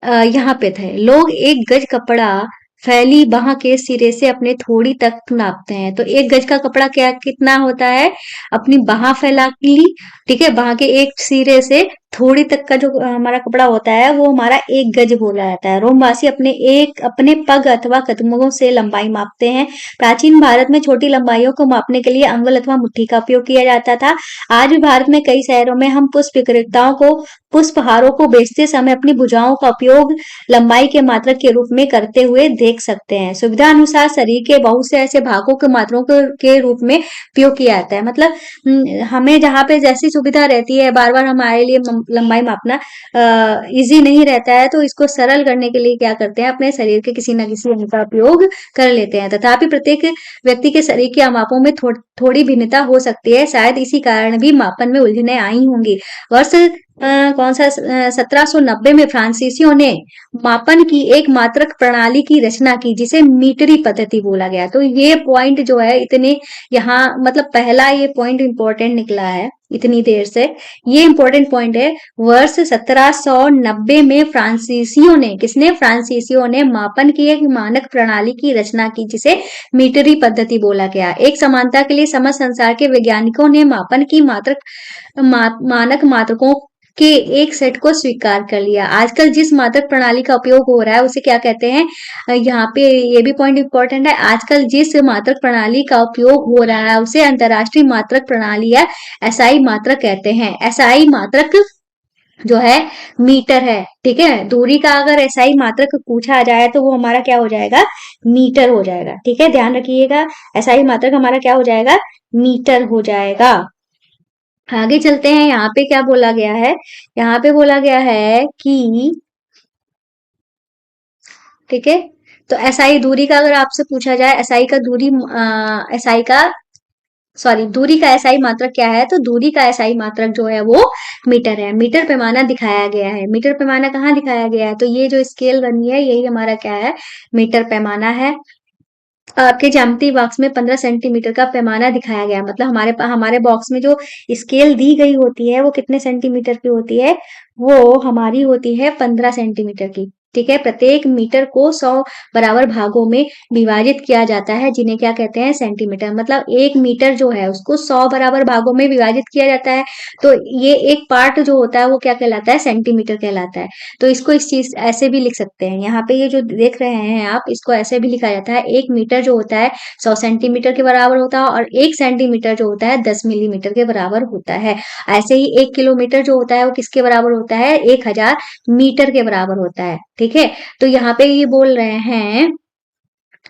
यहाँ पे थे लोग एक गज कपड़ा फैली बाह के सिरे से अपने थोड़ी तक नापते हैं। तो एक गज का कपड़ा क्या कितना होता है, अपनी बाह फैला ली, ठीक है, बाह के एक सिरे से थोड़ी तक का जो हमारा कपड़ा होता है वो हमारा एक गज बोला जाता है। रोमवासी अपने पग अथवा कदमों से लंबाई मापते हैं। प्राचीन भारत में छोटी लंबाइयों को मापने के लिए अंगुल अथवा मुट्ठी का उपयोग किया जाता था। आज भी भारत में कई शहरों में हम पुष्प विक्रेताओं को पुष्पहारों को बेचते समय अपनी भुजाओं का उपयोग लंबाई के मात्रक के रूप में करते हुए देख सकते हैं। सुविधा अनुसार शरीर के बहुत से ऐसे भागों के मात्रों के रूप में उपयोग किया जाता है। मतलब हमें जहाँ पे जैसी सुविधा रहती है, बार बार हमारे लिए लंबाई मापना इजी नहीं रहता है, तो इसको सरल करने के लिए क्या करते हैं, अपने शरीर के किसी न किसी अंग का उपयोग कर लेते हैं। तथापि प्रत्येक व्यक्ति के शरीर के मापों में थोड़ी भिन्नता हो सकती है, शायद इसी कारण भी मापन में उलझने आई होंगी। वर्ष कौन सा 1790 में फ्रांसीसियों ने मापन की एक मात्रक प्रणाली की रचना की जिसे मीटरी पद्धति बोला गया। तो ये पॉइंट जो है इतने यहाँ मतलब पहला ये पॉइंट इंपॉर्टेंट निकला है इतनी देर से, ये इंपॉर्टेंट पॉइंट है। वर्ष 1790 में फ्रांसीसियों ने मापन की एक मानक प्रणाली की रचना की जिसे मीटरी पद्धति बोला गया। एक समानता के लिए समस्त संसार के वैज्ञानिकों ने मापन की मानक मात्रकों के एक सेट को स्वीकार कर लिया। आजकल जिस मात्रक प्रणाली का उपयोग हो रहा है उसे क्या कहते हैं, यहाँ पे ये भी पॉइंट इंपॉर्टेंट है, आजकल जिस मात्रक प्रणाली का उपयोग हो रहा है उसे अंतरराष्ट्रीय मात्रक प्रणाली या एसआई मात्रक कहते हैं। एसआई मात्रक जो है मीटर है, ठीक है। दूरी का अगर एसआई मात्रक पूछा जाए तो वो हमारा क्या हो जाएगा, मीटर हो जाएगा, ठीक है, ध्यान रखिएगा। एसआई मात्रक हमारा क्या हो जाएगा, मीटर हो जाएगा। आगे चलते हैं, यहाँ पे क्या बोला गया है, यहाँ पे बोला गया है कि, ठीक है, तो एसआई दूरी का अगर आपसे पूछा जाए, एसआई का दूरी, एसआई का, सॉरी, दूरी का एसआई मात्रक क्या है, तो दूरी का एसआई मात्रक जो है वो मीटर है। मीटर पैमाना दिखाया गया है। मीटर पैमाना कहाँ दिखाया गया है, तो ये जो स्केल बनी है यही हमारा क्या है, मीटर पैमाना है। आपके ज्यामिति बॉक्स में 15 सेंटीमीटर का पैमाना दिखाया गया, मतलब हमारे बॉक्स में जो स्केल दी गई होती है वो कितने सेंटीमीटर की होती है, वो हमारी होती है 15 सेंटीमीटर की, ठीक है। प्रत्येक मीटर को 100 बराबर भागों में विभाजित किया जाता है, जिन्हें क्या कहते हैं, सेंटीमीटर। मतलब एक मीटर जो है उसको 100 बराबर भागों में विभाजित किया जाता है, तो ये एक पार्ट जो होता है वो क्या कहलाता है, सेंटीमीटर कहलाता है। तो इसको इस चीज ऐसे भी लिख सकते हैं, यहाँ पे ये जो देख रहे हैं आप, इसको ऐसे भी लिखा जाता है, एक मीटर जो होता है 100 सेंटीमीटर के बराबर होता है, और एक सेंटीमीटर जो होता है 10 मिलीमीटर के बराबर होता है। ऐसे ही एक किलोमीटर जो होता है वो किसके बराबर होता है, 1000 मीटर के बराबर होता है, ठीक है। तो यहाँ पे ये बोल रहे हैं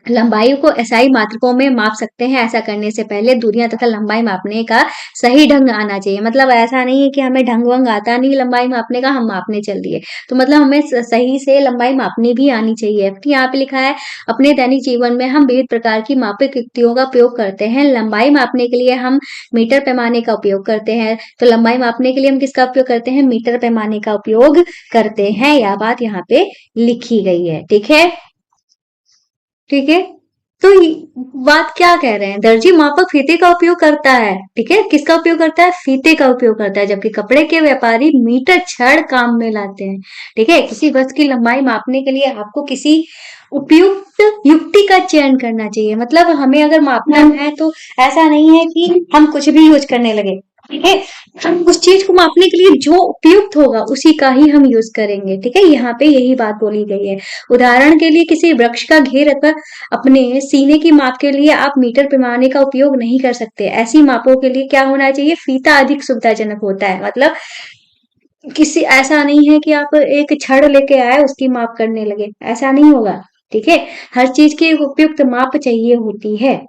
लंबाई को एसआई मात्रकों में माप सकते हैं। ऐसा करने से पहले दूरियां तथा लंबाई मापने का सही ढंग आना चाहिए। मतलब ऐसा नहीं है कि हमें ढंग वंग आता नहीं लंबाई मापने का, हम मापने चल दिए, तो मतलब हमें सही से लंबाई मापनी भी आनी चाहिए। फिर यहाँ पे लिखा है, अपने दैनिक जीवन में हम विविध प्रकार की मापिक युक्तियों का उपयोग करते हैं। लंबाई मापने के लिए हम मीटर पैमाने का उपयोग करते हैं, तो लंबाई मापने के लिए हम किसका उपयोग करते हैं, मीटर पैमाने का उपयोग करते हैं। यह बात यहाँ पे लिखी गई है, ठीक है, ठीक है। तो बात क्या कह रहे हैं, दर्जी मापक फीते का उपयोग करता है, ठीक है, किसका उपयोग करता है, फीते का उपयोग करता है, जबकि कपड़े के व्यापारी मीटर छड़ काम में लाते हैं, ठीक है। किसी वस्तु की लंबाई मापने के लिए आपको किसी उपयुक्त युक्ति का चयन करना चाहिए। मतलब हमें अगर मापना है तो ऐसा नहीं है कि हम कुछ भी यूज करने लगे, ठीक है। हम उस चीज को मापने के लिए जो उपयुक्त होगा उसी का ही हम यूज करेंगे, ठीक है। यहाँ पे यही बात बोली गई है। उदाहरण के लिए किसी वृक्ष का घेर अथवा अपने सीने की माप के लिए आप मीटर पैमाने का उपयोग नहीं कर सकते। ऐसी मापों के लिए क्या होना चाहिए, फीता अधिक सुविधाजनक होता है। मतलब किसी, ऐसा नहीं है कि आप एक छड़ लेके आए उसकी माप करने लगे, ऐसा नहीं होगा, ठीक है। हर चीज की उपयुक्त माप चाहिए होती है।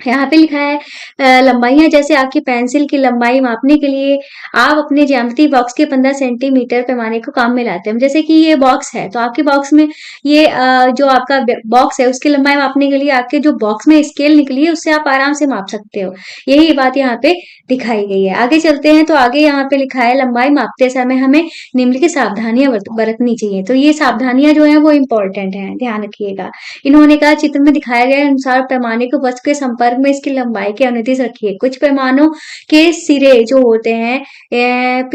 यहाँ पे लिखा है लंबाइयां, जैसे आपकी पेंसिल की लंबाई मापने के लिए आप अपने ज्यामिति बॉक्स के 15 सेंटीमीटर पैमाने को काम में लाते हैं। जैसे कि ये बॉक्स है तो आपके बॉक्स में ये जो आपका बॉक्स है उसकी लंबाई मापने के लिए आपके जो बॉक्स में स्केल निकली है उससे आप आराम से माप सकते हो। यही बात यहाँ पे दिखाई गई है। आगे चलते हैं, तो आगे यहाँ पे लिखा है, लंबाई मापते समय हमें निम्नलिखित सावधानियां बरतनी चाहिए। तो ये सावधानियां जो है वो इम्पोर्टेंट है, ध्यान रखिएगा। इन्होंने कहा, चित्र में दिखाया गया अनुसार पैमाने को वस्तु के संपर्क में इसकी लंबाई के अनुदिश रखिए। कुछ पैमानों के सिरे जो होते हैं,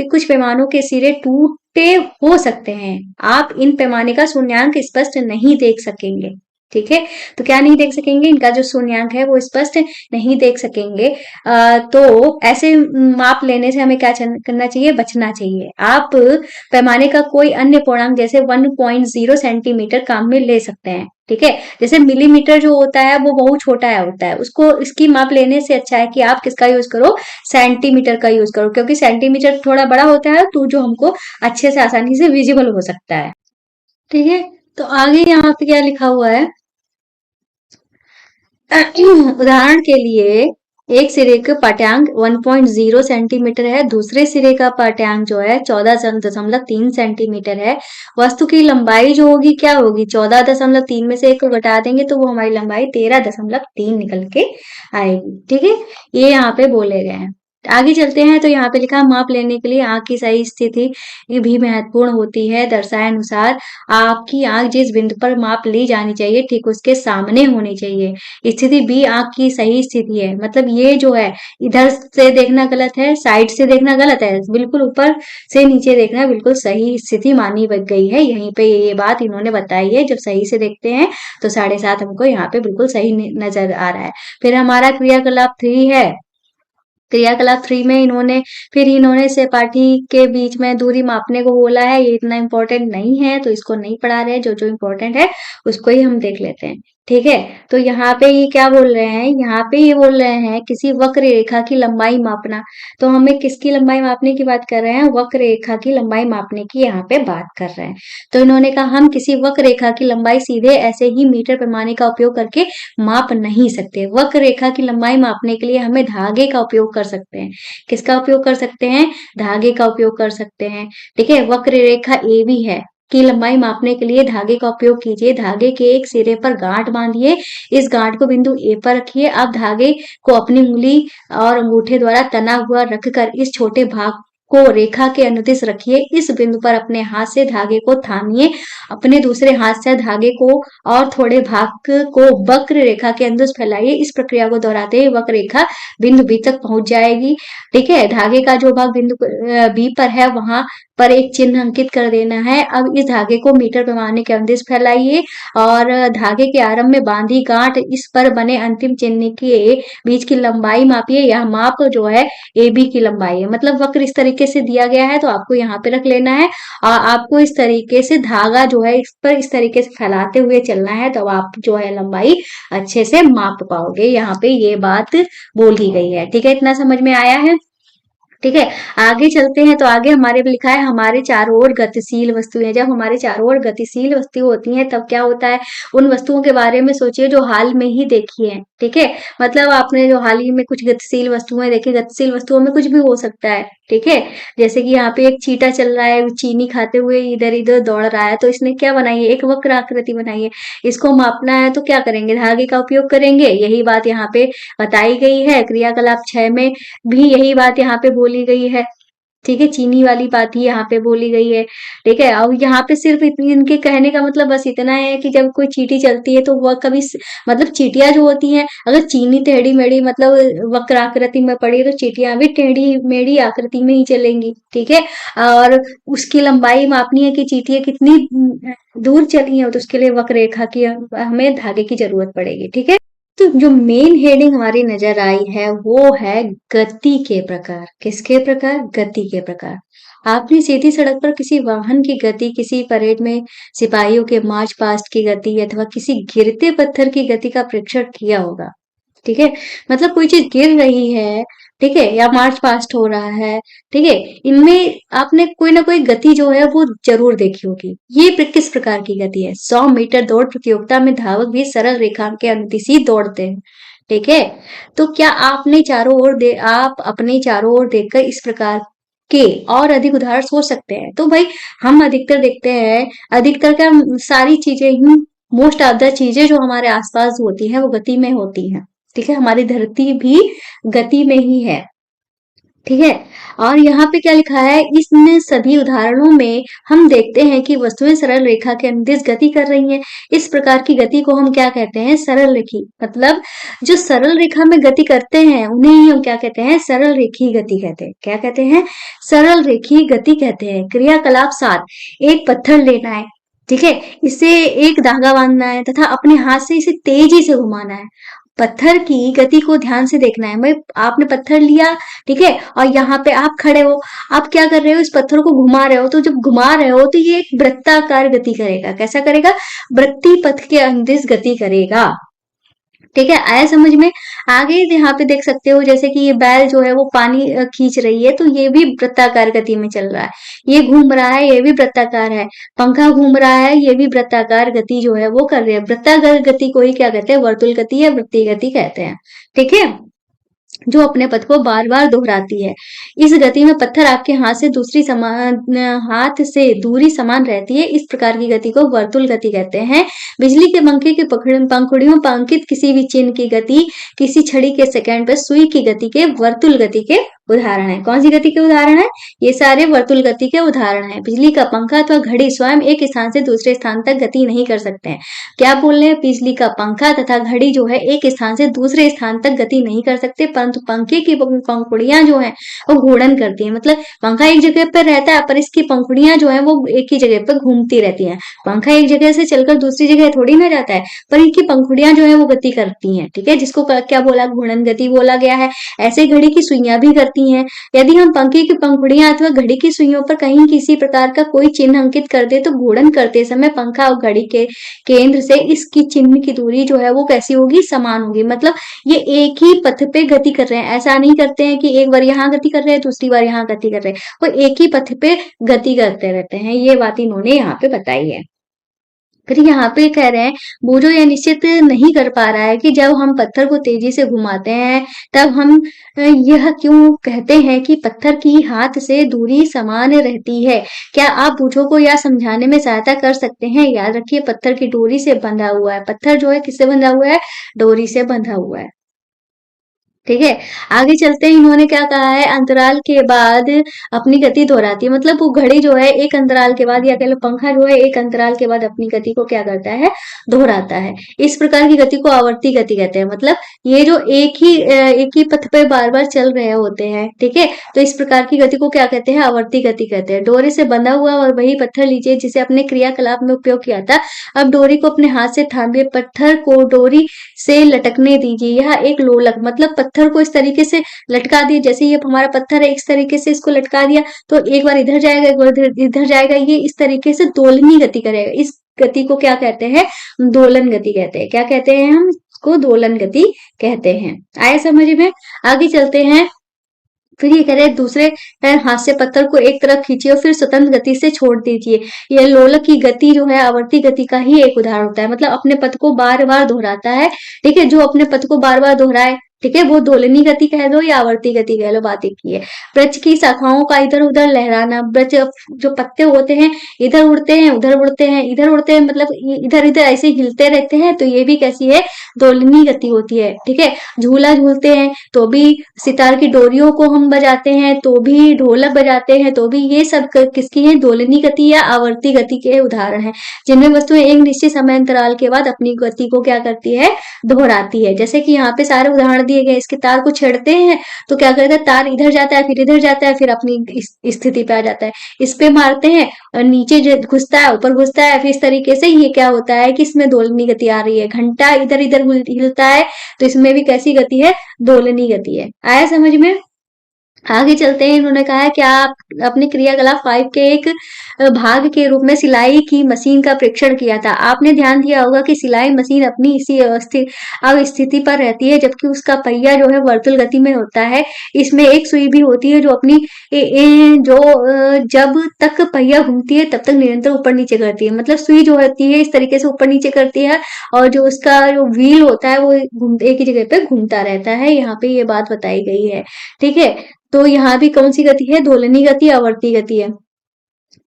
कुछ पैमानों के सिरे टूटे हो सकते हैं। आप इन पैमाने का शून्यांक स्पष्ट नहीं देख सकेंगे, ठीक है। तो क्या नहीं देख सकेंगे, इनका जो शून्यांक है वो स्पष्ट नहीं देख सकेंगे। तो ऐसे माप लेने से हमें क्या करना चाहिए, बचना चाहिए। आप पैमाने का कोई अन्य पूर्णांक जैसे 1.0 सेंटीमीटर काम में ले सकते हैं, ठीक है। जैसे मिलीमीटर जो होता है वो बहुत छोटा होता है, उसको इसकी माप लेने से अच्छा है कि आप किसका यूज करो, सेंटीमीटर का यूज करो, क्योंकि सेंटीमीटर थोड़ा बड़ा होता है तो जो हमको अच्छे से आसानी से विजिबल हो सकता है, ठीक है। तो आगे यहाँ पे क्या लिखा हुआ है, उदाहरण के लिए एक सिरे का पाठ्यांक 1.0 सेंटीमीटर है, दूसरे सिरे का पाठ्यांक जो है 14.3 सेंटीमीटर है। वस्तु की लंबाई जो होगी क्या होगी, 14.3 में से एक को घटा देंगे तो वो हमारी लंबाई 13.3 निकल के आएगी, ठीक है। ये यहाँ पे बोले गए हैं। आगे चलते हैं, तो यहाँ पे लिखा, माप लेने के लिए आंख की सही स्थिति भी महत्वपूर्ण होती है। दर्शाए अनुसार आपकी आंख जिस बिंदु पर माप ली जानी चाहिए ठीक उसके सामने होनी चाहिए। स्थिति बी आंख की सही स्थिति है। मतलब ये जो है, इधर से देखना गलत है, साइड से देखना गलत है, बिल्कुल ऊपर से नीचे देखना बिल्कुल सही स्थिति मानी गई है। यहीं पे ये बात इन्होंने बताई है, जब सही से देखते हैं तो 7.5 हमको यहाँ पे बिल्कुल सही नजर आ रहा है। फिर हमारा क्रियाकलाप 3 है, क्रियाकलाप 3 में इन्होंने सपाटी के बीच में दूरी मापने को बोला है। ये इतना इम्पोर्टेंट नहीं है तो इसको नहीं पढ़ा रहे, जो जो इम्पोर्टेंट है उसको ही हम देख लेते हैं। ठीक है, तो यहाँ पे ये क्या बोल रहे हैं, यहाँ पे ये बोल रहे हैं किसी वक्र रेखा की लंबाई मापना। तो हमें किसकी लंबाई मापने की बात कर रहे हैं, वक्र रेखा की लंबाई मापने की यहाँ पे बात कर रहे हैं। तो इन्होंने कहा हम किसी वक्र रेखा की लंबाई सीधे ऐसे ही मीटर पैमाने का उपयोग करके माप नहीं सकते। वक्र रेखा की लंबाई मापने के लिए हमें धागे का उपयोग कर सकते हैं। किसका उपयोग कर सकते हैं, धागे का उपयोग कर सकते हैं। ठीक है, वक्र रेखा ए बी है की लंबाई मापने के लिए धागे का उपयोग कीजिए। धागे के एक सिरे पर गांठ बांधिए, इस गांठ को बिंदु ए पर रखिए। अब धागे को अपनी उंगली और अंगूठे द्वारा तना हुआ रखकर इस छोटे भाग को रेखा के अनुदिश रखिए। इस बिंदु पर अपने हाथ से धागे को थामिए, अपने दूसरे हाथ से धागे को और थोड़े भाग को वक्र रेखा के अनुदिश फैलाइए। इस प्रक्रिया को दोहराते ही वक्र रेखा बिंदु बी तक पहुंच जाएगी। ठीक है, धागे का जो भाग बिंदु बी पर है वहां पर एक चिन्ह अंकित कर देना है। अब इस धागे को मीटर पैमाने के अनुदिश फैलाइए और धागे के आरंभ में बांधी गांठ इस पर बने अंतिम चिन्ह के बीच की लंबाई मापिए। यह माप जो है ए बी की लंबाई है। मतलब वक्र इस तरीके से दिया गया है तो आपको यहाँ पे रख लेना है और आपको इस तरीके से धागा जो है इस पर इस तरीके से फैलाते हुए चलना है, तो आप जो है लंबाई अच्छे से माप पाओगे। यहाँ पे ये बात बोली गई है। ठीक है, इतना समझ में आया है। ठीक है, आगे चलते हैं। तो आगे हमारे पे लिखा है हमारे चारों ओर गतिशील वस्तुएं। जब हमारे चारों ओर गतिशील वस्तुएं होती हैं तब क्या होता है, उन वस्तुओं के बारे में सोचिए जो हाल में ही देखी है। ठीक है, मतलब आपने जो हाल ही में कुछ गतिशील वस्तुएं देखी, गतिशील वस्तुओं में कुछ भी हो सकता है। ठीक है, जैसे कि यहाँ पे एक चीटा चल रहा है, चीनी खाते हुए इधर इधर दौड़ रहा है, तो इसने क्या बनाई है, एक वक्र आकृति बनाई है। इसको मापना है तो क्या करेंगे, धागे का उपयोग करेंगे। यही बात यहाँ पे बताई गई है। क्रियाकलाप 6 में भी यही बात यहाँ पे बोली गई है। ठीक है, चीनी वाली बात ही यहाँ पे बोली गई है। ठीक है, अब यहाँ पे सिर्फ इतनी इनके कहने का मतलब बस इतना है कि जब कोई चींटी चलती है तो वह कभी मतलब चींटियां जो होती हैं, अगर चीनी टेढ़ी मेढ़ी मतलब वक्र आकृति में पड़ी है तो चींटियां भी टेढ़ी मेढ़ी आकृति में ही चलेंगी। ठीक है, और उसकी लंबाई मापनी है कि चींटियां कितनी दूर चली है, तो उसके लिए वक्र रेखा की हमें धागे की जरूरत पड़ेगी। ठीक है, तो जो मेन हेडिंग हमारी नजर आई है वो है गति के प्रकार। किसके प्रकार, गति के प्रकार। आपने सीधी सड़क पर किसी वाहन की गति, किसी परेड में सिपाहियों के मार्च पास्ट की गति अथवा किसी गिरते पत्थर की गति का परीक्षण किया होगा। ठीक है, मतलब कोई चीज गिर रही है, ठीक है, या मार्च पास्ट हो रहा है, ठीक है, इनमें आपने कोई ना कोई गति जो है वो जरूर देखी होगी। ये किस प्रकार की गति है, 100 मीटर दौड़ प्रतियोगिता में धावक भी सरल रेखा के अनुदिश ही दौड़ते हैं। ठीक है, तो क्या आप अपने चारों ओर देखकर इस प्रकार के और अधिक उदाहरण सोच सकते हैं। तो भाई हम अधिकतर देखते हैं, अधिकतर क्या, सारी चीजें ही, मोस्ट ऑफ द चीजें जो हमारे आसपास होती हैं वो गति में होती हैं। ठीक है, हमारी धरती भी गति में ही है। ठीक है, और यहाँ पे क्या लिखा है, इन सभी उदाहरणों में हम देखते हैं कि वस्तुएं सरल रेखा के अनुदिश गति कर रही हैं। इस प्रकार की गति को हम क्या कहते हैं, सरल रेखी। मतलब जो सरल रेखा में गति करते हैं उन्हें ही हम क्या कहते हैं, सरल रेखी गति कहते हैं। क्या कहते हैं, सरल रेखी गति कहते हैं। क्रियाकलाप 7, एक पत्थर लेना है, ठीक है, इसे एक धागा बांधना है तथा अपने हाथ से इसे तेजी से घुमाना है। पत्थर की गति को ध्यान से देखना है। भाई आपने पत्थर लिया, ठीक है, और यहाँ पे आप खड़े हो, आप क्या कर रहे हो, इस पत्थर को घुमा रहे हो। तो जब घुमा रहे हो तो ये एक वृत्ताकार गति करेगा। कैसा करेगा, वृत्तीय पथ के अनुदिश गति करेगा। ठीक है, आया समझ में। आगे यहाँ पे देख सकते हो जैसे कि ये बैल जो है वो पानी खींच रही है, तो ये भी वृत्ताकार गति में चल रहा है। ये घूम रहा है, ये भी वृत्ताकार है। पंखा घूम रहा है, ये भी वृत्ताकार गति जो है वो कर रही है। वृत्ताकार गति को ही क्या कहते हैं, वर्तुल गति या वृत्तीय गति कहते हैं। ठीक है, जो अपने पथ को बार बार दोहराती है। इस गति में पत्थर आपके हाथ से दूरी समान रहती है। इस प्रकार की गति को वर्तुल गति कहते हैं। बिजली के पंखे की पंखुड़ियों पर अंकित किसी भी चिन्ह की गति किसी छड़ी के सेकंड पर सुई की गति के वर्तुल गति के उदाहरण है। कौन सी गति के उदाहरण है, ये सारे वर्तुल गति के उदाहरण है। बिजली का पंखा अथवा घड़ी स्वयं एक स्थान से दूसरे स्थान तक गति नहीं कर सकते हैं। क्या बोल रहे हैं, बिजली का पंखा तथा घड़ी जो है एक स्थान से दूसरे स्थान तक गति नहीं कर सकते, परंतु परंतु पंखे की पंखुड़ियां जो है वो घूर्णन करती है। मतलब पंखा एक जगह पर रहता है पर इसकी पंखुड़ियां जो है वो एक ही जगह पर घूमती रहती हैं। पंखा एक जगह से चलकर दूसरी जगह थोड़ी ना जाता है, पर इनकी पंखुड़ियां जो है वो गति करती हैं। ठीक है, जिसको क्या बोला, घूर्णन गति बोला गया है। ऐसे घड़ी की सुइयां भी करती हैं। यदि हम पंखे की पंखुड़ियां अथवा घड़ी की सुइयों पर कहीं किसी प्रकार का कोई चिन्ह अंकित कर दे तो घूर्णन करते समय पंखा और घड़ी के केंद्र से इसकी चिन्ह की दूरी जो है वो कैसी होगी, समान होगी। मतलब ये एक ही पथ पे गति कर रहे हैं, ऐसा नहीं करते हैं कि एक बार यहाँ गति कर रहे हैं दूसरी बार यहाँ गति कर रहे हैं, वो एक ही पथ पे गति करते रहते हैं। ये बात इन्होंने यहाँ पे बताई है। फिर यहाँ पे कह रहे हैं बोझो यह निश्चित नहीं कर पा रहा है कि जब हम पत्थर को तेजी से घुमाते हैं तब हम यह क्यों कहते हैं कि पत्थर की हाथ से दूरी समान रहती है। क्या आप बोझो को यह समझाने में सहायता कर सकते हैं। याद रखिए पत्थर की डोरी से बंधा हुआ है। पत्थर जो है किससे बंधा हुआ है, डोरी से बंधा हुआ है। ठीक है, आगे चलते हैं। इन्होंने क्या कहा है, अंतराल के बाद अपनी गति दोहराती है। मतलब वो घड़ी जो है एक अंतराल के बाद, या कह लो पंखा जो है एक अंतराल के बाद अपनी गति को क्या करता है, दोहराता है। इस प्रकार की गति को आवर्ती गति कहते हैं। मतलब ये जो एक ही पथ पे बार बार चल रहे होते हैं। ठीक है, तो इस प्रकार की गति को क्या कहते हैं, आवर्ती गति कहते हैं। डोरी से बंधा हुआ और वही पत्थर लीजिए जिसे अपने क्रियाकलाप में उपयोग किया था। अब डोरी को अपने हाथ से थामिए, पत्थर को डोरी से लटकने दीजिए। यह एक लोलक, मतलब पत्थर को इस तरीके से लटका दिए, जैसे ये हमारा पत्थर है इस तरीके से इसको लटका दिया तो एक बार इधर जाएगा एक बार इधर जाएगा, ये इस तरीके से दोलनी गति करेगा। इस गति को क्या कहते हैं, दोलन गति कहते हैं। क्या कहते हैं हम इसको, दोलन गति कहते हैं। आए समझ में। आगे चलते हैं। फिर ये कह रहे हैं दूसरे हाथ से पत्थर को एक तरफ खींचिए और फिर स्वतंत्र गति से छोड़ दीजिए। यह लोलक की गति जो है आवर्ती गति का ही एक उदाहरण होता है। मतलब अपने पथ को बार बार दोहराता है। ठीक है, जो अपने पथ को बार बार दोहराए, ठीक है, वो दोलनी गति कह लो या आवर्ती गति कह लो, बात एक ही है। वृक्ष की शाखाओं का इधर उधर लहराना, वृक्ष जो पत्ते होते हैं इधर उड़ते हैं उधर उड़ते हैं इधर उड़ते हैं, मतलब इधर इधर ऐसे हिलते रहते हैं, तो ये भी कैसी है, दोलनी गति होती है। ठीक है, झूला झूलते हैं तो भी, सितार की डोरियों को हम बजाते हैं तो भी, ढोलक बजाते हैं तो भी, ये सब किसकी है, दोलनी गति या आवर्ती गति के उदाहरण है, जिनमें वस्तुएं एक निश्चित समय अंतराल के बाद अपनी गति को क्या करती है, दोहराती है। जैसे कि यहाँ पे सारे उदाहरण दिए गए। इसके तार को छेड़ते हैं तो क्या करता है, तार इधर जाता है फिर इधर जाता है फिर अपनी स्थिति पे आ जाता है। इस पे मारते हैं और नीचे घुसता है ऊपर घुसता है, फिर इस तरीके से ये क्या होता है कि इसमें दोलनी गति आ रही है। घंटा इधर इधर हिलता है तो इसमें भी कैसी गति है, दोलनी गति है। आया समझ में। आगे चलते हैं। इन्होंने कहा है कि आप अपने क्रियाकलाप 5 के एक भाग के रूप में सिलाई की मशीन का परीक्षण किया था। आपने ध्यान दिया होगा कि सिलाई मशीन अपनी इसी अवस्थिति पर रहती है जबकि उसका पहिया जो है वर्तुल गति में होता है। इसमें एक सुई भी होती है जो अपनी जब तक पहिया घूमती है तब तक निरंतर ऊपर नीचे करती है। मतलब सुई जो होती है इस तरीके से ऊपर नीचे करती है और जो उसका जो व्हील होता है वो एक ही जगह पे घूमता रहता है। यहाँ पे ये बात बताई गई है। ठीक है, तो यहाँ भी कौन सी गति है, दोलनी गति, आवर्ती गति है।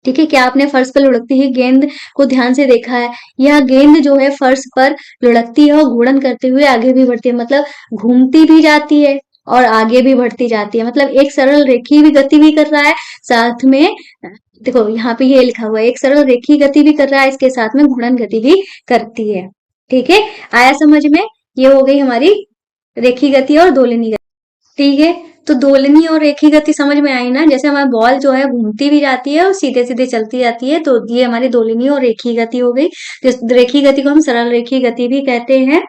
ठीक है, क्या आपने फर्श पर लुढ़कती हुई गेंद को ध्यान से देखा है। यह गेंद जो है फर्श पर लुढ़कती है और घूर्णन करते हुए आगे भी बढ़ती है। मतलब घूमती भी जाती है और आगे भी बढ़ती जाती है। मतलब एक सरल रेखीय भी गति भी कर रहा है, साथ में देखो यहाँ पे ये लिखा हुआ है, एक सरल रेखीय गति भी कर रहा है, इसके साथ में घूर्णन गति भी करती है। ठीक है, आया समझ में। ये हो गई हमारी रेखीय गति और दोलनी गति। ठीक है, तो दोलनी और रेखीय गति समझ में आई ना। जैसे हमारी बॉल जो है घूमती भी जाती है और सीधे सीधे चलती जाती है, तो ये हमारी दोलनी और रेखीय गति हो गई। तो रेखीय गति को हम सरल रेखीय गति भी कहते हैं।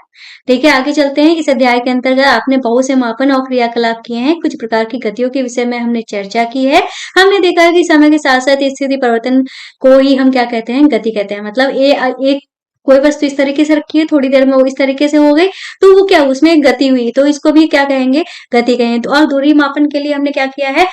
ठीक है, आगे चलते हैं। इस अध्याय के अंतर्गत आपने बहुत से मापन और क्रियाकलाप किए हैं। कुछ प्रकार की गतियों के विषय में हमने चर्चा की है। हमने देखा है कि समय के साथ साथ स्थिति परिवर्तन को ही हम क्या कहते हैं, गति कहते हैं। मतलब एक कोई वस्तु इस तरीके से रखी है, थोड़ी देर में वो इस तरीके से हो गई, तो वो क्या, उसमें एक गति हुई, तो इसको भी क्या कहेंगे, गति कहेंगे। तो और दूरी मापन के लिए हमने क्या किया है,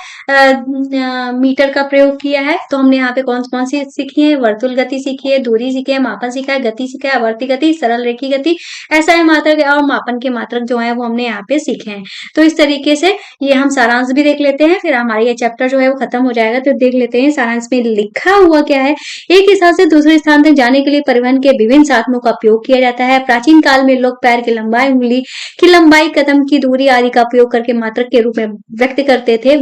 मीटर का प्रयोग किया है। तो हमने यहाँ पे कौन कौन सी सीखी है, वर्तुल गति सीखी है, दूरी सीखी है, मापन सीखा है, गति सीखा है, आवर्ती गति, सरल रेखीय गति, ऐसा है मात्रक और मापन के मात्रक जो है वो हमने यहाँ पे सीखे हैं। तो इस तरीके से ये हम सारांश भी देख लेते हैं, फिर हमारा ये चैप्टर जो है वो खत्म हो जाएगा। तो देख लेते हैं सारांश में लिखा हुआ क्या है। एक स्थान से दूसरे स्थान तक जाने के लिए परिवहन के विभिन्न इन साधनों का उपयोग किया जाता है। प्राचीन काल में लोग पैर की लंबाई, उंगली की लंबाई, कदम की दूरी आदि का उपयोग करके मात्रक के रूप में व्यक्त करते थे।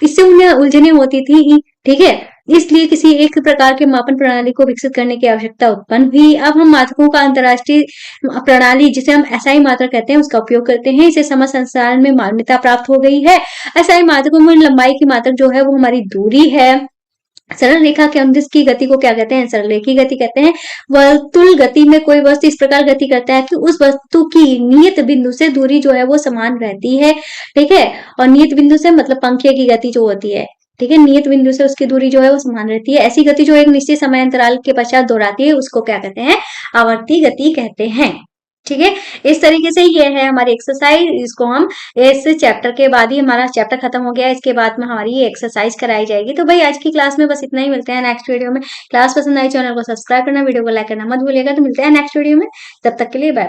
इससे उन्हें उलझने होती थी, ठीक है। इसलिए किसी एक प्रकार के मापन प्रणाली को विकसित करने की आवश्यकता उत्पन्न हुई। अब हम मात्रकों का अंतरराष्ट्रीय प्रणाली, जिसे हम एसआई मात्रक कहते हैं, उसका उपयोग करते हैं। इसे समझ संसार में मान्यता प्राप्त हो गई है। एसआई मात्रकों में लंबाई की मात्रक जो है वो हमारी दूरी है। सरल रेखा के अनुदिश की गति को क्या कहते हैं? सरल रेखीय गति कहते हैं। वर्तुल गति में कोई वस्तु इस प्रकार गति करता है कि उस वस्तु की नियत बिंदु से दूरी जो है वो समान रहती है, ठीक है। और नियत बिंदु से मतलब पंखे की गति जो होती है, ठीक है, नियत बिंदु से उसकी दूरी जो है वो समान रहती है। ऐसी गति जो एक निश्चित समय अंतराल के पश्चात दोहराती है उसको क्या कहते हैं? आवर्ती गति कहते हैं, ठीक है। इस तरीके से ये है हमारी एक्सरसाइज। इसको हम इस चैप्टर के बाद ही, हमारा चैप्टर खत्म हो गया, इसके बाद में हमारी ये एक्सरसाइज कराई जाएगी। तो भाई आज की क्लास में बस इतना ही। मिलते हैं नेक्स्ट वीडियो में। क्लास पसंद आई, चैनल को सब्सक्राइब करना, वीडियो को लाइक करना मत भूलिएगा। तो मिलते हैं नेक्स्ट वीडियो में, तब तक के लिए बाय।